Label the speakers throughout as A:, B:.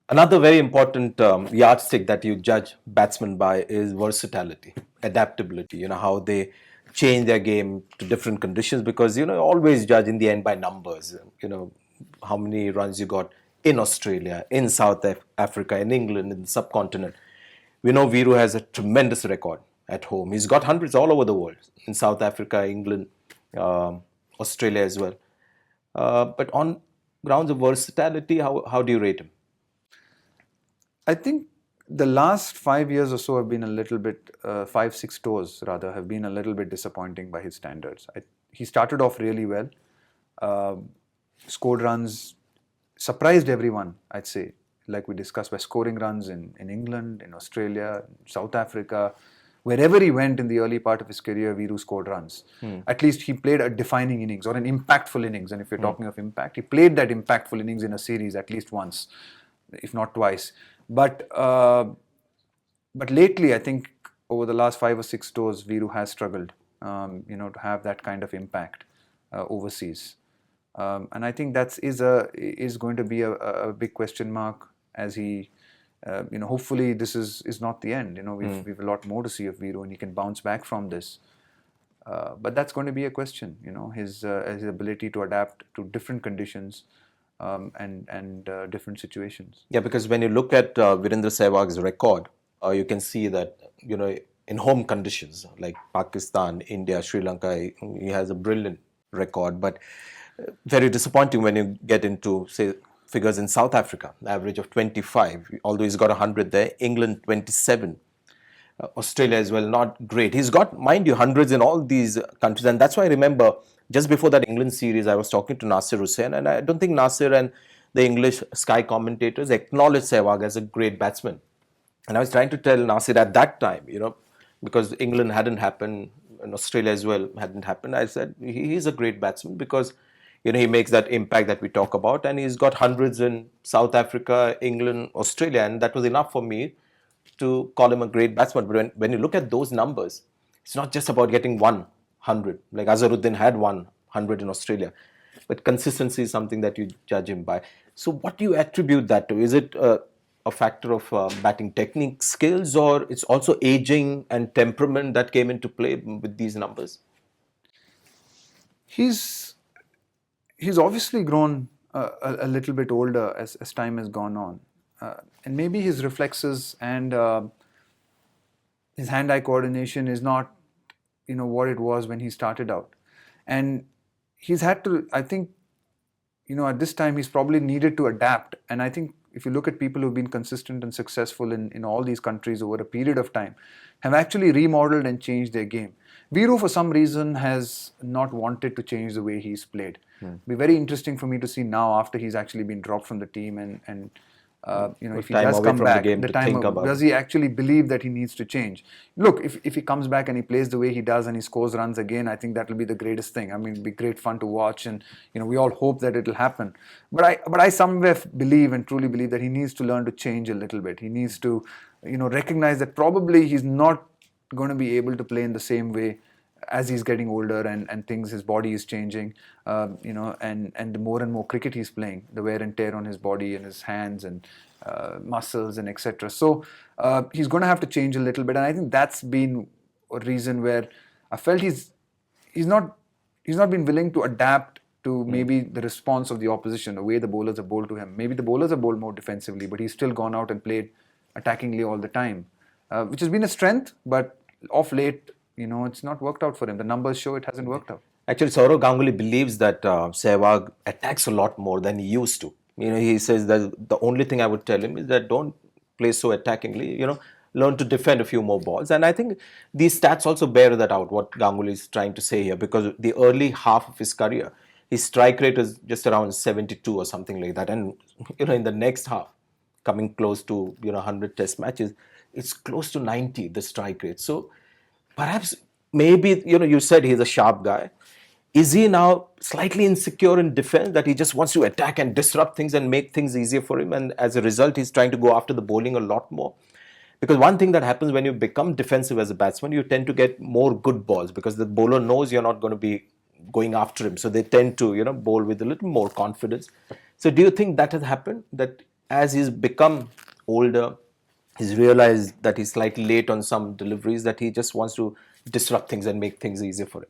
A: Another very important yardstick that you judge batsmen by is versatility, adaptability. How they change their game to different conditions, because always judge in the end by numbers. How many runs you got in Australia, in South Africa, in England, in the subcontinent. We know Viru has a tremendous record at home. He's got hundreds all over the world, in South Africa, England, Australia as well. But on grounds of versatility, how do you rate him?
B: I think the last 5 years or so have been a little bit, 5, 6 tours rather, have been a little bit disappointing by his standards. He started off really well, uh, scored runs, surprised everyone, I'd say, like we discussed, by scoring runs in England, in Australia, South Africa. Wherever he went in the early part of his career, Viru scored runs. At least he played a defining innings or an impactful innings. And if you're talking of impact, he played that impactful innings in a series at least once, if not twice. But but lately, I think over the last 5 or 6 tours, Viru has struggled, to have that kind of impact overseas. And I think is going to be a big question mark as he, hopefully this is not the end. We've a lot more to see of Viru, and he can bounce back from this. But that's going to be a question, his ability to adapt to different conditions, and different situations.
A: Yeah, because when you look at Virendra Sehwag's record, you can see that in home conditions like Pakistan, India, Sri Lanka, he has a brilliant record. But very disappointing when you get into, say, figures in South Africa, average of 25, although he's got 100 there. England 27, Australia as well, not great. He's got, mind you, hundreds in all these countries, and that's why I remember just before that England series, I was talking to Nasir Hussain, and I don't think Nasir and the English Sky commentators acknowledged Sehwag as a great batsman. And I was trying to tell Nasir at that time, because England hadn't happened and Australia as well hadn't happened. I said he's a great batsman because he makes that impact that we talk about, and he's got hundreds in South Africa, England, Australia, and that was enough for me to call him a great batsman. But when you look at those numbers, it's not just about getting 100. Like Azharuddin had 100 in Australia, but consistency is something that you judge him by. So, what do you attribute that to? Is it a factor of batting technique, skills, or it's also aging and temperament that came into play with these numbers?
B: He's he's obviously grown a little bit older as time has gone on. And maybe his reflexes and his hand-eye coordination is not, what it was when he started out. And he's had to, I think, at this time, he's probably needed to adapt. And I think if you look at people who've been consistent and successful in all these countries over a period of time, have actually remodeled and changed their game. Viru, for some reason, has not wanted to change the way he's played. It'll be very interesting for me to see now after he's actually been dropped from the team, and if he does come back, does he actually believe that he needs to change? Look, if he comes back and he plays the way he does and he scores runs again, I think that will be the greatest thing. I mean, it'll be great fun to watch, and we all hope that it'll happen. But I somewhere believe and truly believe that he needs to learn to change a little bit. He needs to recognize that probably he's not going to be able to play in the same way as he's getting older, and things, his body is changing, and the more and more cricket he's playing, the wear and tear on his body and his hands and muscles and etc. So he's going to have to change a little bit, and I think that's been a reason where I felt he's not been willing to adapt to maybe the response of the opposition, the way the bowlers have bowled to him. Maybe the bowlers have bowled more defensively, but he's still gone out and played attackingly all the time, which has been a strength, but of late, it's not worked out for him. The numbers show it hasn't worked out.
A: Actually, Saurav Ganguly believes that Sehwag attacks a lot more than he used to. He says that the only thing I would tell him is that don't play so attackingly. Learn to defend a few more balls. And I think these stats also bear that out, what Ganguly is trying to say here, because the early half of his career, his strike rate is just around 72 or something like that. And, in the next half, coming close to, 100 test matches, it's close to 90, the strike rate. So perhaps, maybe, you said he's a sharp guy. Is he now slightly insecure in defense, that he just wants to attack and disrupt things and make things easier for him? And as a result, he's trying to go after the bowling a lot more. Because one thing that happens when you become defensive as a batsman, you tend to get more good balls because the bowler knows you're not going to be going after him. So they tend to, bowl with a little more confidence. So do you think that has happened? That as he's become older, he's realized that he's slightly late on some deliveries, that he just wants to disrupt things and make things easier for him.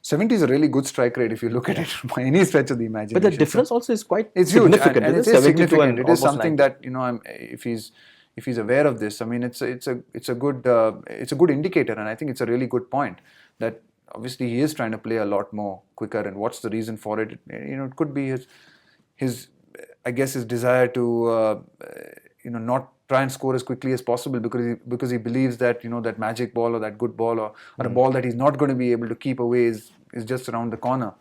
B: 70 is a really good strike rate if you look at it by any stretch of the imagination.
A: But the difference also is quite
B: it's huge,
A: significant.
B: and it is
A: 72
B: significant.
A: and
B: It is
A: almost
B: something
A: 90.
B: that, you know, if he's aware of this, I mean, it's a good indicator, and I think it's a really good point that obviously he is trying to play a lot more quicker. And what's the reason for it? You know, it could be his I guess his desire to not try and score as quickly as possible because he believes that, you know, that magic ball or that good ball or a ball that he's not going to be able to keep away is just around the corner.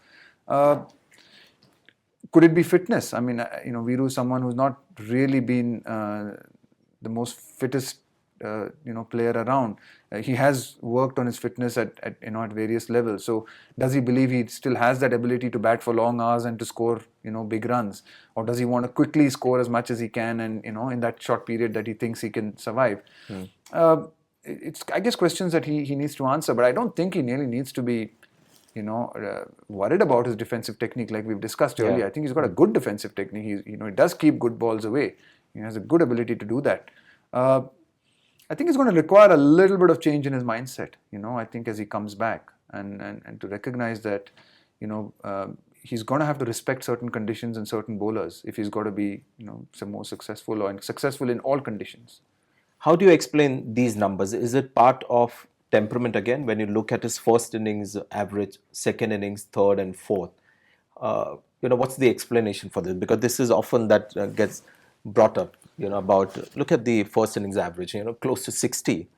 B: Could it be fitness? I mean, you know, Viru is someone who's not really been the most fittest player around. He has worked on his fitness at various levels. So does he believe he still has that ability to bat for long hours and to score, you know, big runs, or does he want to quickly score as much as he can and, you know, in that short period that he thinks he can survive? It's, I guess, questions that he needs to answer, but I don't think he really needs to be, you know, worried about his defensive technique like we've discussed earlier. I think he's got a good defensive technique. He does keep good balls away. He has a good ability to do that. I think it's going to require a little bit of change in his mindset, you know, I think, as he comes back and to recognize that, you know, he's going to have to respect certain conditions and certain bowlers if he's got to be, you know, some more successful or successful in all conditions.
A: How do you explain these numbers? Is it part of temperament again when you look at his first innings average, second innings, third and fourth? You know, what's the explanation for this? Because this is often that gets brought up, you know, about, look at the first innings average, you know, close to 60.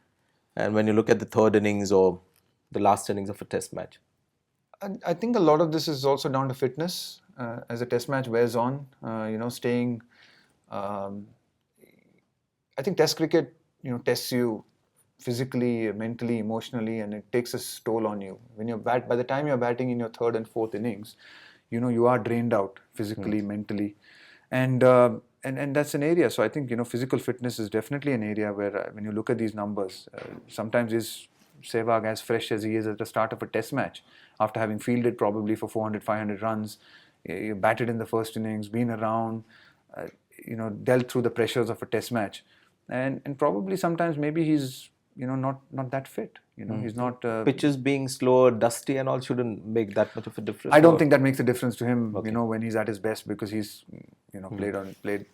A: And when you look at the third innings or the last innings of a test match.
B: I think a lot of this is also down to fitness as a test match wears on, you know, staying. I think test cricket, you know, tests you physically, mentally, emotionally, and it takes a toll on you. When by the time you're batting in your third and fourth innings, you know, you are drained out physically, mentally. And that's an area. So I think, you know, physical fitness is definitely an area where when you look at these numbers, sometimes is Sehwag as fresh as he is at the start of a test match after having fielded probably for 400, 500 runs, you batted in the first innings, been around, you know, dealt through the pressures of a test match. And probably sometimes maybe he's, you know, not that fit. You know, he's not...
A: Pitches being slow, dusty and all shouldn't make that much of a difference?
B: I don't think that makes a difference to him, you know, when he's at his best, because he's, you know, played.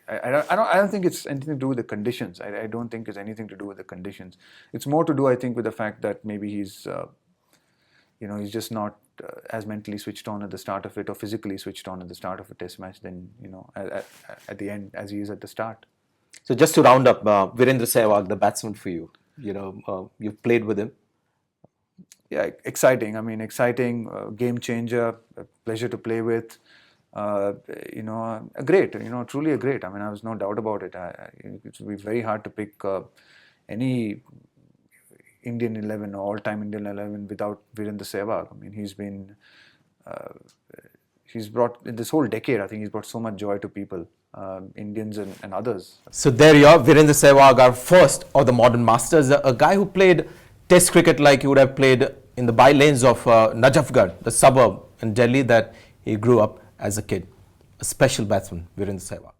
B: I don't think it's anything to do with the conditions. I don't think it's anything to do with the conditions. It's more to do, I think, with the fact that maybe he's, you know, he's just not as mentally switched on at the start of it, or physically switched on at the start of a test match than, you know, at the end as he is at the start.
A: So just to round up, Virendra Sehwag, the batsman for you, you know, you've played with him.
B: Yeah, exciting. I mean, exciting, game changer, a pleasure to play with. You know, a great, you know, truly a great. I mean, I was no doubt about it. It would be very hard to pick any Indian 11 or all-time Indian 11 without Virendra Sehwag. I mean, he's brought, in this whole decade, I think he's brought so much joy to people, Indians and others.
A: So there you are, Virendra Sehwag, our first of the modern masters, a guy who played test cricket like he would have played in the by-lanes of Najafgarh, the suburb in Delhi that he grew up as a kid. A special batsman, Virendra Sehwag.